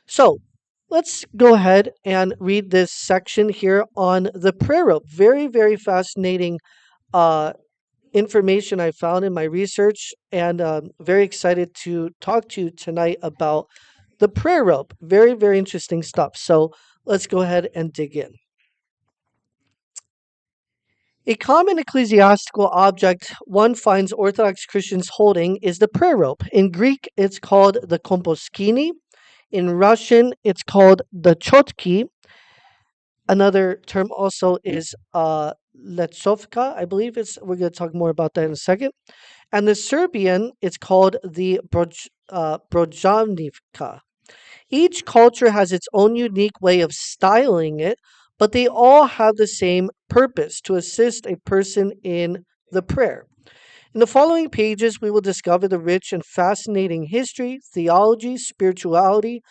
So let's go ahead and read this section here on the prayer rope. Very, very fascinating uh, information I found in my research, and very excited to talk to you tonight about the prayer rope. Very, very interesting stuff. So let's go ahead and dig in. A common ecclesiastical object one finds Orthodox Christians holding is the prayer rope. In Greek, it's called the komposkini. In Russian, it's called the chotki. Another term also is letsovka. I believe it's. We're going to talk more about that in a second. And the Serbian, it's called the brojavnica. Each culture has its own unique way of styling it, but they all have the same purpose: to assist a person in the prayer. In the following pages, we will discover the rich and fascinating history, theology, spirituality,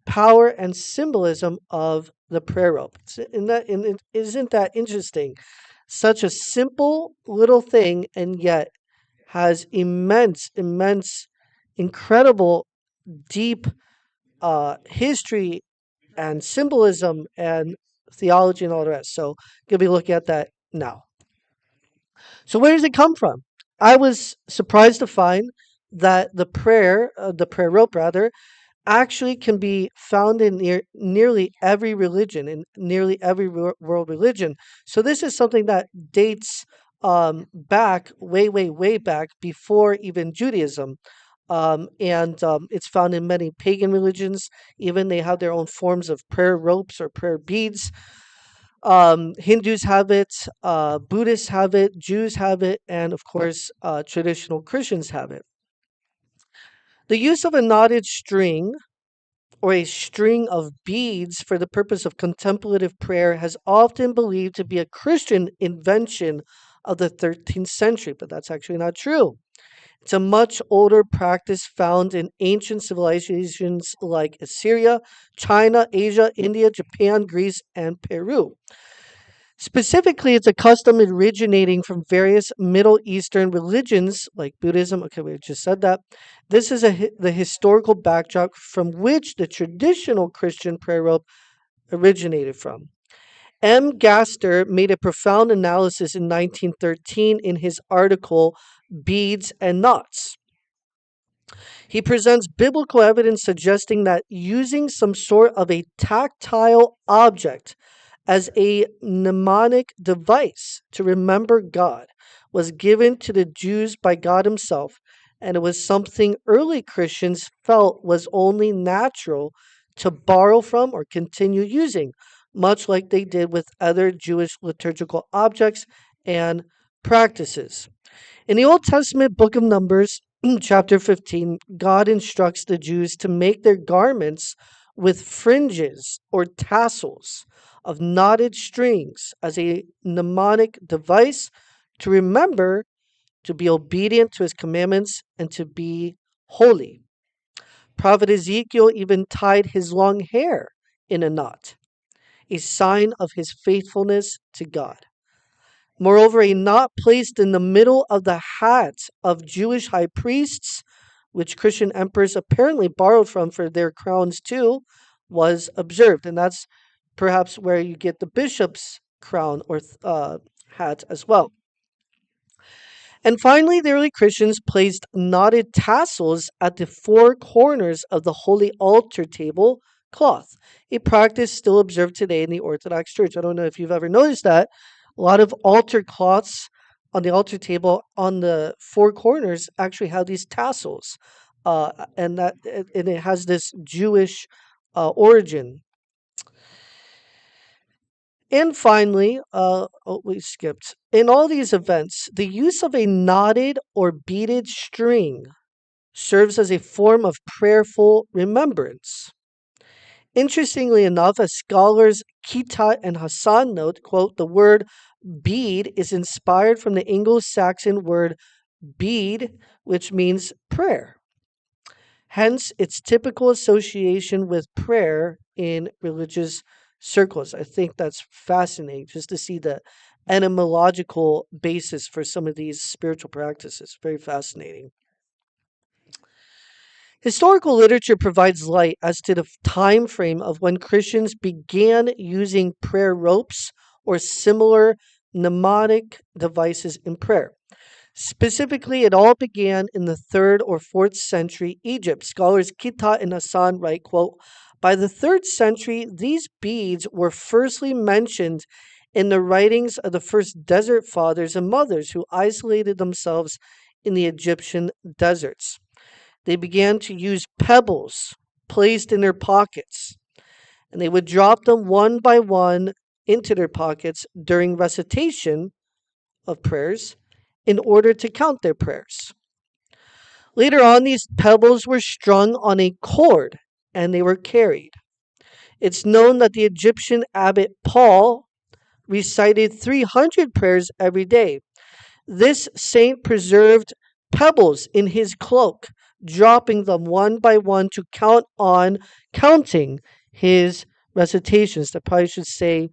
power, and symbolism of the prayer rope. Isn't that interesting? Such a simple little thing, and yet has immense, immense, incredible, deep history and symbolism and theology and all the rest. So, gonna be looking at that now. So, where does it come from? I was surprised to find that the prayer rope rather, actually can be found in nearly every religion, in nearly every world religion. So this is something that dates back way, way, way back before even Judaism. And it's found in many pagan religions. Even they have their own forms of prayer ropes or prayer beads. Hindus have it, Buddhists have it, Jews have it, and of course, traditional Christians have it. The use of a knotted string or a string of beads for the purpose of contemplative prayer has often believed to be a Christian invention of the 13th century, but that's actually not true. It's a much older practice found in ancient civilizations like Assyria, China, Asia, India, Japan, Greece, and Peru. Specifically, it's a custom originating from various Middle Eastern religions like Buddhism. Okay, we just said that. This is the historical backdrop from which the traditional Christian prayer rope originated from. M. Gaster made a profound analysis in 1913 in his article Beads and Knots. He presents biblical evidence suggesting that using some sort of a tactile object as a mnemonic device to remember God was given to the Jews by God Himself, and it was something early Christians felt was only natural to borrow from or continue using, much like they did with other Jewish liturgical objects and practices. In the Old Testament book of Numbers, chapter 15, God instructs the Jews to make their garments with fringes or tassels of knotted strings as a mnemonic device to remember to be obedient to his commandments and to be holy. Prophet Ezekiel even tied his long hair in a knot, a sign of his faithfulness to God. Moreover, a knot placed in the middle of the hat of Jewish high priests, which Christian emperors apparently borrowed from for their crowns too, was observed. And that's perhaps where you get the bishop's crown or hat as well. And finally, the early Christians placed knotted tassels at the four corners of the holy altar table cloth, a practice still observed today in the Orthodox Church. I don't know if you've ever noticed that. A lot of altar cloths on the altar table on the four corners actually have these tassels, and it has this Jewish origin. And finally, we skipped. In all these events, the use of a knotted or beaded string serves as a form of prayerful remembrance. Interestingly enough, as scholars Kita and Hassan note, quote, the word bead is inspired from the Anglo-Saxon word bead, which means prayer. Hence, its typical association with prayer in religious circles. I think that's fascinating just to see the etymological basis for some of these spiritual practices. Very fascinating. Historical literature provides light as to the time frame of when Christians began using prayer ropes or similar mnemonic devices in prayer. Specifically, it all began in the 3rd or 4th century Egypt. Scholars Kita and Hassan write, quote, by the 3rd century, these beads were firstly mentioned in the writings of the first desert fathers and mothers who isolated themselves in the Egyptian deserts. They began to use pebbles placed in their pockets, and they would drop them one by one into their pockets during recitation of prayers in order to count their prayers. Later on, these pebbles were strung on a cord and they were carried. It's known that the Egyptian abbot Paul recited 300 prayers every day. This saint preserved pebbles in his cloak, dropping them one by one to count on counting his recitations. I probably should say,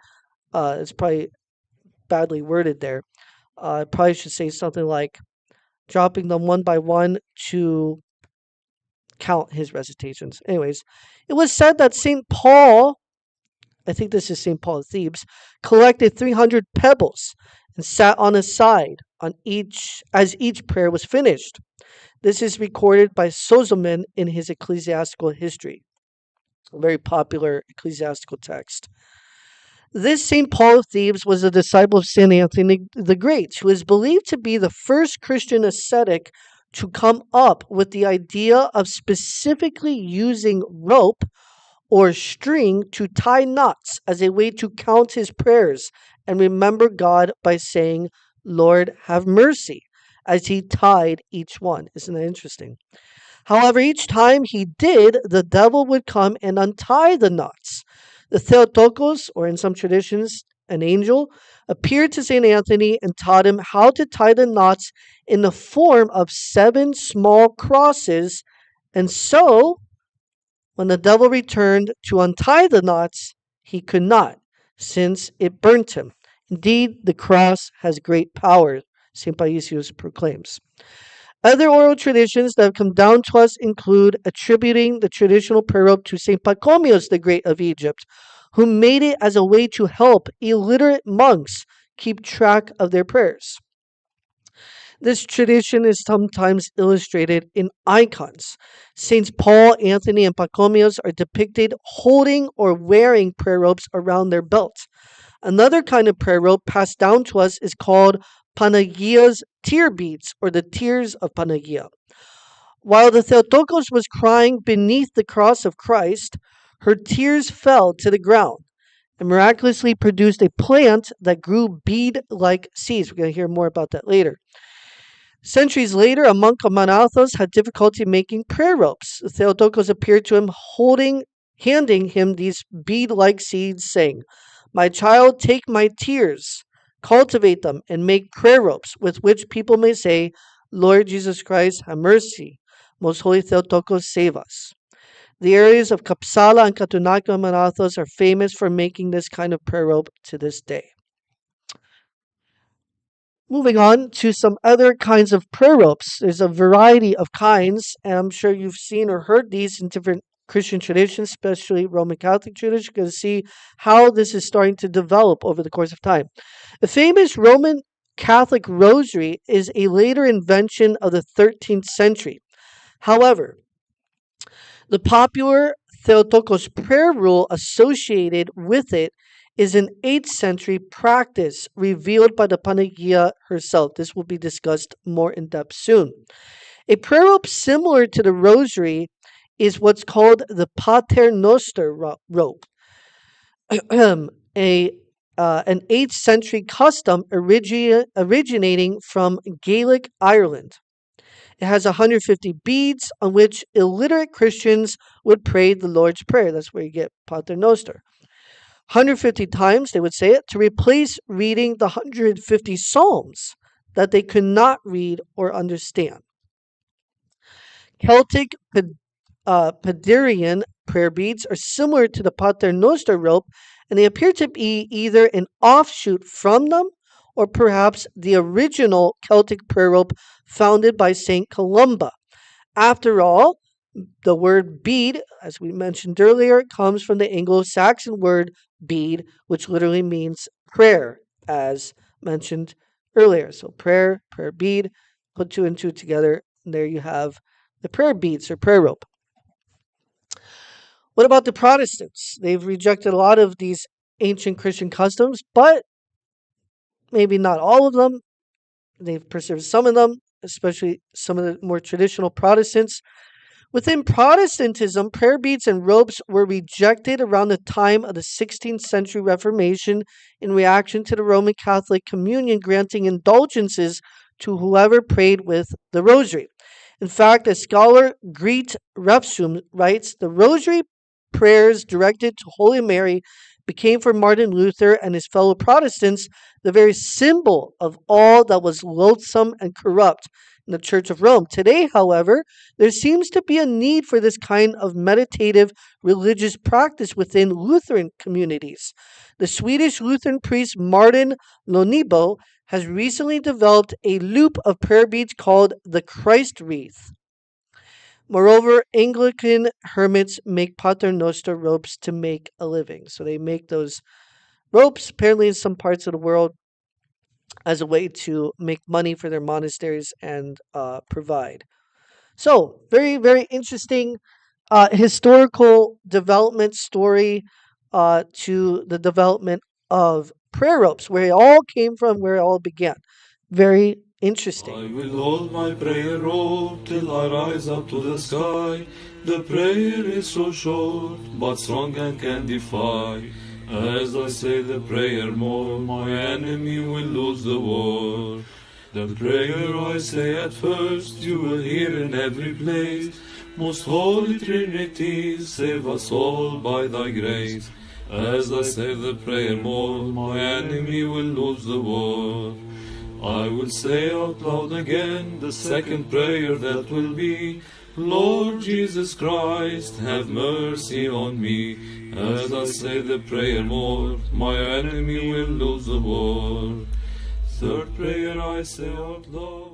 it's probably badly worded there. I probably should say something like dropping them one by one to count his recitations. Anyways, it was said that St. Paul, I think this is St. Paul of Thebes, collected 300 pebbles and sat on his side on each as each prayer was finished. This is recorded by Sozomen in his ecclesiastical history, a very popular ecclesiastical text. This St. Paul of Thebes was a disciple of St. Anthony the Great, who is believed to be the first Christian ascetic to come up with the idea of specifically using rope or string to tie knots as a way to count his prayers and remember God by saying, Lord, have mercy, as he tied each one. Isn't that interesting? However, each time he did, the devil would come and untie the knots. The Theotokos, or in some traditions, an angel, appeared to St. Anthony and taught him how to tie the knots in the form of 7 small crosses. And so, when the devil returned to untie the knots, he could not, since it burnt him. Indeed, the cross has great power, St. Paisius proclaims. Other oral traditions that have come down to us include attributing the traditional prayer rope to St. Pachomius the Great of Egypt, who made it as a way to help illiterate monks keep track of their prayers. This tradition is sometimes illustrated in icons. Saints Paul, Anthony, and Pachomius are depicted holding or wearing prayer ropes around their belt. Another kind of prayer rope passed down to us is called Panagia's tear beads, or the tears of Panagia. While the Theotokos was crying beneath the cross of Christ, her tears fell to the ground and miraculously produced a plant that grew bead-like seeds. We're going to hear more about that later. Centuries later, a monk of Mount Athos had difficulty making prayer ropes. The Theotokos appeared to him handing him these bead-like seeds, saying, my child, take my tears, cultivate them, and make prayer ropes with which people may say, Lord Jesus Christ, have mercy. Most Holy Theotokos, save us. The areas of Kapsala and Katunaka and Manathos are famous for making this kind of prayer rope to this day. Moving on to some other kinds of prayer ropes. There's a variety of kinds, and I'm sure you've seen or heard these in different Christian traditions, especially Roman Catholic tradition. You can see how this is starting to develop over the course of time. The famous Roman Catholic rosary is a later invention of the 13th century. However, the popular Theotokos prayer rule associated with it is an 8th century practice revealed by the Panagia herself. This will be discussed more in depth soon. A prayer rope similar to the rosary is what's called the Pater Noster rope, an 8th century custom originating from Gaelic Ireland. It has 150 beads on which illiterate Christians would pray the Lord's Prayer. That's where you get Pater Noster. 150 times they would say it to replace reading the 150 Psalms that they could not read or understand. Celtic Paderian prayer beads are similar to the Pater Noster rope, and they appear to be either an offshoot from them or perhaps the original Celtic prayer rope founded by St. Columba. After all, The word bead, as we mentioned earlier, comes from the Anglo-Saxon word bead, which literally means prayer, as mentioned earlier. So prayer, prayer bead, put two and two together, and there you have the prayer beads or prayer rope. What about the Protestants? They've rejected a lot of these ancient Christian customs, but maybe not all of them. They've preserved some of them, especially some of the more traditional Protestants. Within Protestantism, prayer beads and ropes were rejected around the time of the 16th century Reformation in reaction to the Roman Catholic Communion granting indulgences to whoever prayed with the rosary. In fact, as scholar Greet Refsum writes, the rosary prayers directed to Holy Mary became for Martin Luther and his fellow Protestants the very symbol of all that was loathsome and corrupt in the Church of Rome. Today, however, there seems to be a need for this kind of meditative religious practice within Lutheran communities. The Swedish Lutheran priest Martin Lonibo has recently developed a loop of prayer beads called the Christ wreath. Moreover, Anglican hermits make paternoster ropes to make a living. So they make those ropes, apparently in some parts of the world, as a way to make money for their monasteries and provide. So, very, very interesting historical development story to the development of prayer ropes, where it all came from, where it all began. Very interesting. I will hold my prayer rope till I rise up to the sky. The prayer is so short, but strong and can defy. As I say the prayer more, my enemy will lose the war. The prayer I say at first, you will hear in every place. Most Holy Trinity, save us all by thy grace. As I say the prayer more, my enemy will lose the war. I will say out loud again the second prayer that will be, Lord Jesus Christ, have mercy on me. As I say the prayer more, my enemy will lose the war. Third prayer I say out loud.